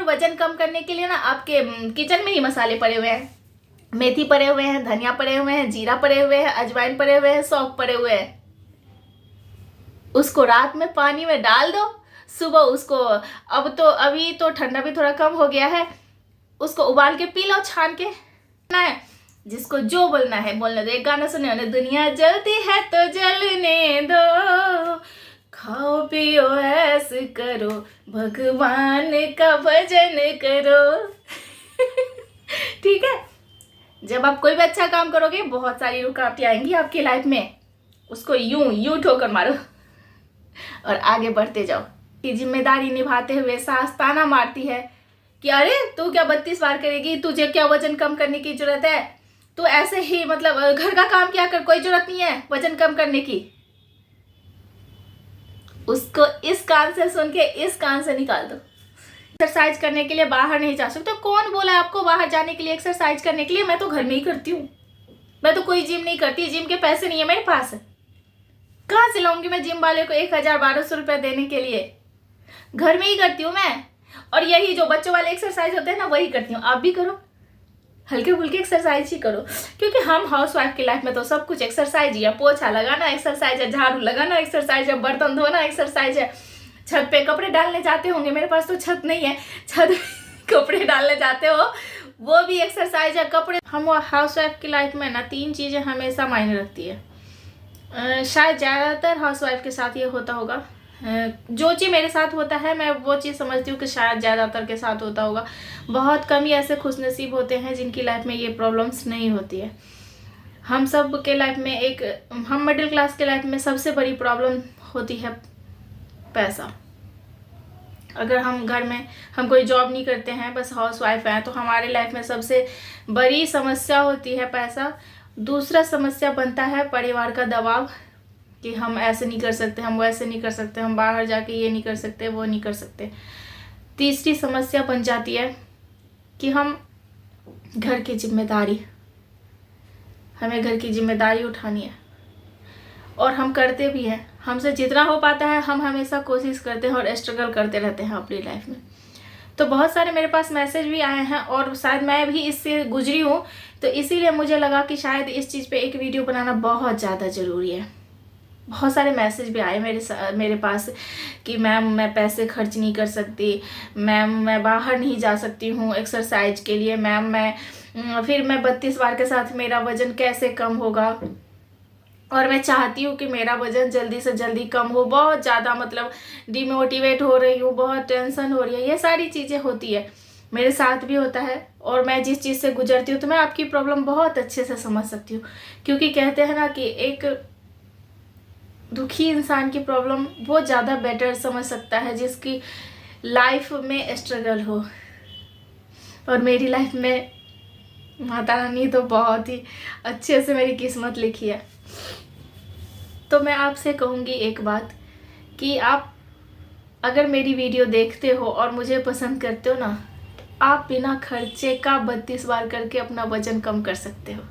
वजन कम करने के लिए ना आपके किचन में ही मसाले पड़े हुए हैं, मेथी पड़े हुए हैं, धनिया पड़े हुए हैं, जीरा पड़े हुए हैं, अजवाइन पड़े हुए हैं, सौंफ पड़े हुए हैं। उसको रात में पानी में डाल दो, सुबह उसको, अभी तो ठंडा भी थोड़ा कम हो गया है, उसको उबाल के पी लो छान के ना है। जिसको जो बोलना है बोलने दो। एक गाना सुने होने, दुनिया जलती है तो जलने दो, खाओ पियो ऐसे करो, भगवान का भजन करो। ठीक है। जब आप कोई भी अच्छा काम करोगे बहुत सारी रुकावटें आएंगी आपकी लाइफ में, उसको यूं ठोकर मारो और आगे बढ़ते जाओ। कि जिम्मेदारी निभाते हुए सास ताना मारती है कि अरे तू क्या 32 बार करेगी, तुझे क्या वजन कम करने की जरूरत है, तू ऐसे ही मतलब घर का काम क्या कर, कोई जरूरत नहीं है वजन कम करने की। उसको इस कान से सुन के इस कान से निकाल दो। एक्सरसाइज करने के लिए बाहर नहीं जा सकते। तो कौन बोला आपको बाहर जाने के लिए, एक्सरसाइज करने के लिए? मैं तो घर में ही करती हूँ। मैं तो कोई जिम नहीं करती, जिम के पैसे नहीं है मेरे पास। कहाँ से लाऊंगी मैं जिम वाले को 1000-1200 रुपया देने के लिए? घर में ही करती हूँ मैं। और यही जो बच्चों वाले एक्सरसाइज होते हैं ना, वही करती हूँ। आप भी करो, हल्के फुल्के एक्सरसाइज ही करो, क्योंकि हम हाउस वाइफ की लाइफ में तो सब कुछ एक्सरसाइज ही है। पोछा लगाना एक्सरसाइज है, झाड़ू लगाना एक्सरसाइज है, बर्तन धोना एक्सरसाइज है, छत पे कपड़े डालने जाते होंगे, मेरे पास तो छत नहीं है, छत कपड़े डालने जाते हो वो भी एक्सरसाइज है। कपड़े, हम हाउस वाइफ की लाइफ में ना 3 चीज़ें हमेशा मायने रखती है। शायद ज़्यादातर हाउस वाइफ के साथ ये होता होगा। जो चीज़ मेरे साथ होता है मैं वो चीज़ समझती हूँ कि शायद ज़्यादातर के साथ होता होगा। बहुत कम ही ऐसे खुशनसीब होते हैं जिनकी लाइफ में ये प्रॉब्लम्स नहीं होती है। हम सब के लाइफ में हम मिडिल क्लास के लाइफ में सबसे बड़ी प्रॉब्लम होती है पैसा। अगर हम घर में हम कोई जॉब नहीं करते हैं, बस हाउस वाइफ हैं, तो हमारे लाइफ में सबसे बड़ी समस्या होती है पैसा। दूसरा समस्या बनता है परिवार का दबाव कि हम ऐसे नहीं कर सकते, हम वैसे नहीं कर सकते, हम बाहर जाके ये नहीं कर सकते, वो नहीं कर सकते। तीसरी समस्या बन जाती है कि हम घर की जिम्मेदारी, हमें घर की जिम्मेदारी उठानी है और हम करते भी हैं। हमसे जितना हो पाता है हम हमेशा कोशिश करते हैं और स्ट्रगल करते रहते हैं अपनी लाइफ में। तो बहुत सारे मेरे पास मैसेज भी आए हैं और शायद मैं भी इससे गुजरी हूँ, तो इसीलिए मुझे लगा कि शायद इस चीज़ पे एक वीडियो बनाना बहुत ज़्यादा ज़रूरी है। बहुत सारे मैसेज भी आए मेरे पास कि मैम मैं पैसे खर्च नहीं कर सकती, मैम मैं बाहर नहीं जा सकती हूँ एक्सरसाइज के लिए, मैम फिर मैं 32 बार के साथ मेरा वज़न कैसे कम होगा, और मैं चाहती हूँ कि मेरा वज़न जल्दी से जल्दी कम हो। बहुत ज़्यादा मतलब डिमोटिवेट हो रही हूँ, बहुत टेंशन हो रही है। ये सारी चीज़ें होती है, मेरे साथ भी होता है। और मैं जिस चीज़ से गुजरती हूँ तो मैं आपकी प्रॉब्लम बहुत अच्छे से समझ सकती हूँ, क्योंकि कहते हैं ना कि एक दुखी इंसान की प्रॉब्लम वो ज़्यादा बेटर समझ सकता है जिसकी लाइफ में स्ट्रगल हो। और मेरी लाइफ में माता रानी तो बहुत ही अच्छे से मेरी किस्मत लिखी है। तो मैं आपसे कहूँगी एक बात कि आप अगर मेरी वीडियो देखते हो और मुझे पसंद करते हो ना, आप बिना खर्चे का 32 बार करके अपना वज़न कम कर सकते हो।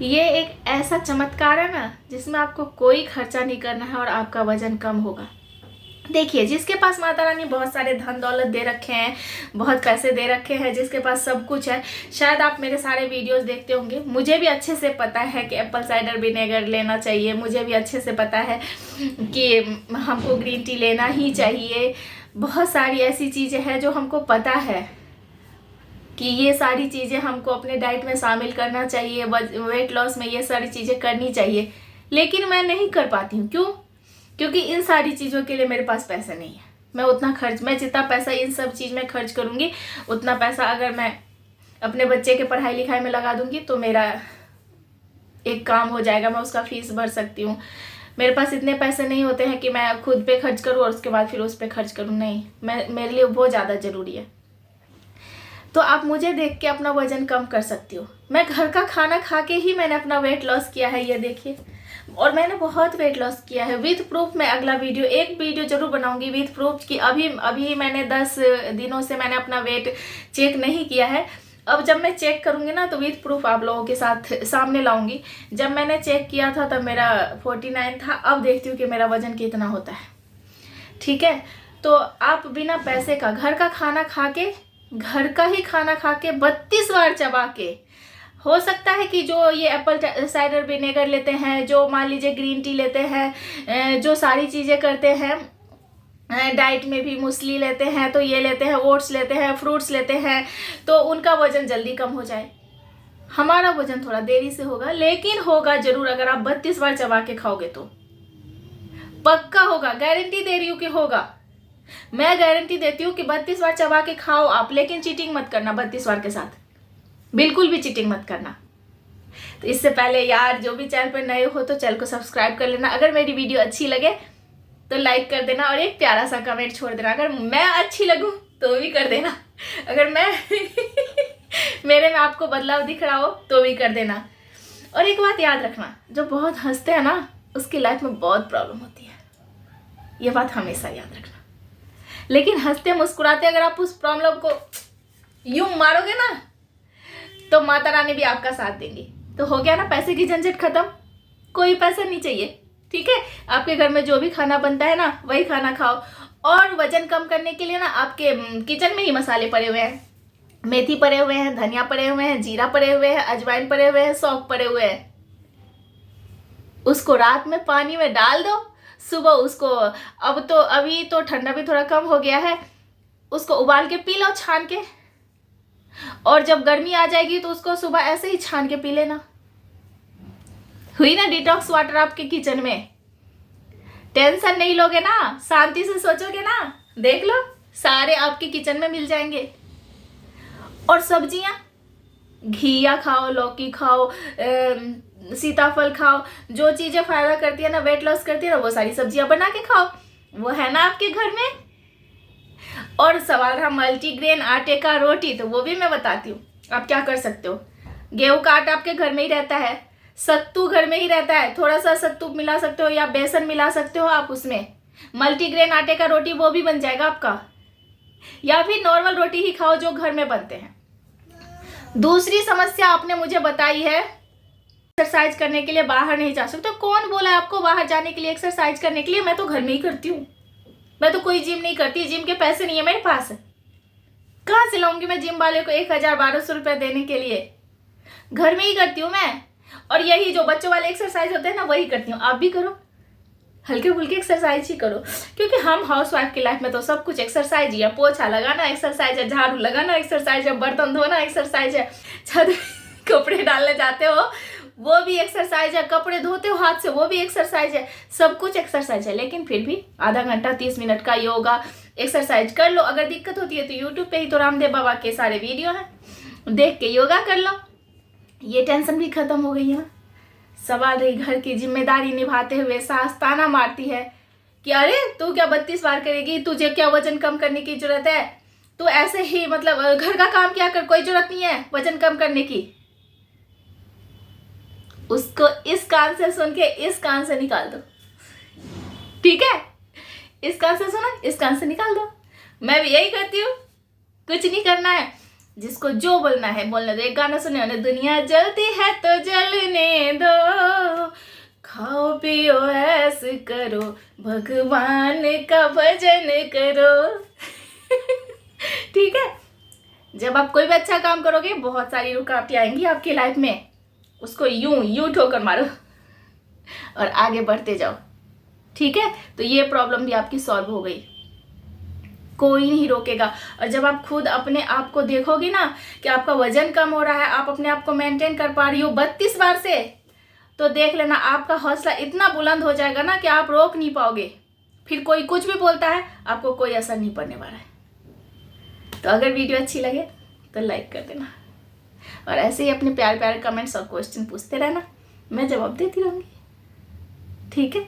ये एक ऐसा चमत्कार है ना जिसमें आपको कोई खर्चा नहीं करना है और आपका वज़न कम होगा। देखिए, जिसके पास माता रानी बहुत सारे धन दौलत दे रखे हैं, बहुत पैसे दे रखे हैं, जिसके पास सब कुछ है, शायद आप मेरे सारे वीडियोस देखते होंगे। मुझे भी अच्छे से पता है कि एप्पल साइडर विनेगर लेना चाहिए, मुझे भी अच्छे से पता है कि हमको ग्रीन टी लेना ही चाहिए। बहुत सारी ऐसी चीज़ें हैं जो हमको पता है कि ये सारी चीज़ें हमको अपने डाइट में शामिल करना चाहिए, वेट लॉस में ये सारी चीज़ें करनी चाहिए, लेकिन मैं नहीं कर पाती हूँ। क्यों? क्योंकि इन सारी चीज़ों के लिए मेरे पास पैसा नहीं है। मैं जितना पैसा इन सब चीज़ में खर्च करूँगी, उतना पैसा अगर मैं अपने बच्चे के पढ़ाई लिखाई में लगा दूँगी तो मेरा एक काम हो जाएगा, मैं उसका फीस भर सकती हूँ। मेरे पास इतने पैसे नहीं होते हैं कि मैं खुद पे खर्च करूँ और उसके बाद फिर उस पर खर्च करूँ। नहीं, मेरे लिए बहुत ज़्यादा ज़रूरी है। तो आप मुझे देख के अपना वज़न कम कर सकती हो। मैं घर का खाना खा के ही मैंने अपना वेट लॉस किया है, ये देखिए। और मैंने बहुत वेट लॉस किया है विथ प्रूफ। मैं अगला एक वीडियो जरूर बनाऊंगी विथ प्रूफ कि अभी मैंने 10 दिनों से मैंने अपना वेट चेक नहीं किया है। अब जब मैं चेक करूंगी ना तो विथ प्रूफ आप लोगों के साथ सामने लाऊंगी। जब मैंने चेक किया था तब मेरा 49 था, अब देखती हूँ कि मेरा वज़न कितना होता है। ठीक है, तो आप बिना पैसे का घर का खाना खा के, घर का ही खाना खा के 32 बार चबा के, हो सकता है कि जो ये एप्पल साइडर विनेगर लेते हैं, जो मान लीजिए ग्रीन टी लेते हैं, जो सारी चीज़ें करते हैं, डाइट में भी मूसली लेते हैं, तो ये लेते हैं, ओट्स लेते हैं, फ्रूट्स लेते हैं, तो उनका वजन जल्दी कम हो जाए। हमारा वजन थोड़ा देरी से होगा, लेकिन होगा जरूर। अगर आप 32 बार चबा के खाओगे तो पक्का होगा, गारंटी दे रही हूँ कि होगा। मैं गारंटी देती हूँ कि 32 बार चबा के खाओ आप, लेकिन चीटिंग मत करना 32 बार के साथ, बिल्कुल भी चीटिंग मत करना। तो इससे पहले यार, जो भी चैनल पर नए हो तो चैनल को सब्सक्राइब कर लेना। अगर मेरी वीडियो अच्छी लगे तो लाइक कर देना और एक प्यारा सा कमेंट छोड़ देना। अगर मैं अच्छी लगूं तो भी कर देना। अगर मैं मेरे में आपको बदलाव दिख रहा हो तो भी कर देना। और एक बात याद रखना, जो बहुत हंसते हैं ना उसकी लाइफ में बहुत प्रॉब्लम होती है, ये बात हमेशा याद रखना। लेकिन हंसते मुस्कुराते अगर आप उस प्रॉब्लम को यूं मारोगे ना तो माता रानी भी आपका साथ देंगी। तो हो गया ना, पैसे की झंझट खत्म, कोई पैसा नहीं चाहिए। ठीक है, आपके घर में जो भी खाना बनता है ना वही खाना खाओ। और वजन कम करने के लिए ना आपके किचन में ही मसाले पड़े हुए हैं, मेथी पड़े हुए हैं, धनिया पड़े हुए हैं, जीरा पड़े हुए हैं, अजवाइन पड़े हुए हैं, सौंफ पड़े हुए हैं। उसको रात में पानी में डाल दो, सुबह उसको, अभी तो ठंडा भी थोड़ा कम हो गया है, उसको उबाल के पी लो छान के। और जब गर्मी आ जाएगी तो उसको सुबह ऐसे ही छान के पी लेना। हुई ना डिटॉक्स वाटर आपके किचन में। टेंशन नहीं लोगे ना, शांति से सोचोगे ना, देख लो सारे आपके किचन में मिल जाएंगे। और सब्जियां, घिया खाओ, लौकी खाओ, सीताफल खाओ, जो चीजें फायदा करती है ना, वेट लॉस करती है ना, वो सारी सब्जियां बना के खाओ, वो है ना आपके घर में। और सवाल रहा मल्टीग्रेन आटे का रोटी, तो वो भी मैं बताती हूँ आप क्या कर सकते हो। गेहूं का आटा आपके घर में ही रहता है, सत्तू घर में ही रहता है, थोड़ा सा सत्तू मिला सकते हो या बेसन मिला सकते हो आप उसमें, मल्टीग्रेन आटे का रोटी वो भी बन जाएगा आपका। या फिर नॉर्मल रोटी ही खाओ जो घर में बनते हैं। दूसरी समस्या आपने मुझे बताई है एक्सरसाइज करने के लिए बाहर नहीं जा सकते। तो कौन बोला आपको बाहर जाने के लिए, एक्सरसाइज करने के लिए? मैं तो घर में ही करती हूँ, मैं तो कोई जिम नहीं करती, जिम के पैसे नहीं है मेरे पास। कहाँ से लाऊंगी मैं जिम वाले को 1000-1200 रुपये देने के लिए? घर में ही करती हूँ मैं। और यही जो बच्चों वाले एक्सरसाइज होते हैं ना वही करती हूँ। आप भी करो, हल्के फुल्के एक्सरसाइज ही करो, क्योंकि हम हाउस वाइफ की लाइफ में तो सब कुछ एक्सरसाइज ही है। पोछा लगाना एक्सरसाइज है, झाड़ू लगाना एक्सरसाइज है, बर्तन धोना एक्सरसाइज है, छत कपड़े डालने जाते हो वो भी एक्सरसाइज है, कपड़े धोते हो हाथ से वो भी एक्सरसाइज है, सब कुछ एक्सरसाइज है। लेकिन फिर भी आधा घंटा 30 मिनट का योगा एक्सरसाइज कर लो। अगर दिक्कत होती है तो यूट्यूब पे ही तो रामदेव बाबा के सारे वीडियो हैं, देख के योगा कर लो, ये टेंशन भी खत्म हो गई है। सवाल रही घर की जिम्मेदारी निभाते हुए सास ताना मारती है कि अरे तू क्या 32 बार करेगी, तुझे क्या वजन कम करने की जरूरत है, तू ऐसे ही मतलब घर का काम क्या कर, कोई जरूरत नहीं है वजन कम करने की। उसको इस कान से सुन के इस कान से निकाल दो, ठीक है? इस कान से सुना, इस कान से निकाल दो। मैं भी यही करती हूँ, कुछ नहीं करना है, जिसको जो बोलना है बोलने दो। एक गाना सुने होने, दुनिया जलती है तो जलने दो, खाओ पियो ऐस करो, भगवान का भजन करो। ठीक है? जब आप कोई भी अच्छा काम करोगे बहुत सारी रुकावटें आएंगी आपकी लाइफ में, उसको यूं ठोकर मारो और आगे बढ़ते जाओ। ठीक है? तो ये प्रॉब्लम भी आपकी सॉल्व हो गई, कोई नहीं रोकेगा। और जब आप खुद अपने आप को देखोगे ना कि आपका वजन कम हो रहा है, आप अपने आप को मेंटेन कर पा रही हो 32 बार से, तो देख लेना आपका हौसला इतना बुलंद हो जाएगा ना कि आप रोक नहीं पाओगे। फिर कोई कुछ भी बोलता है आपको कोई असर नहीं पड़ने वाला है। तो अगर वीडियो अच्छी लगे तो लाइक कर देना और ऐसे ही अपने प्यारे प्यारे कमेंट्स और क्वेश्चन पूछते रहना, मैं जवाब देती रहूँगी। ठीक है?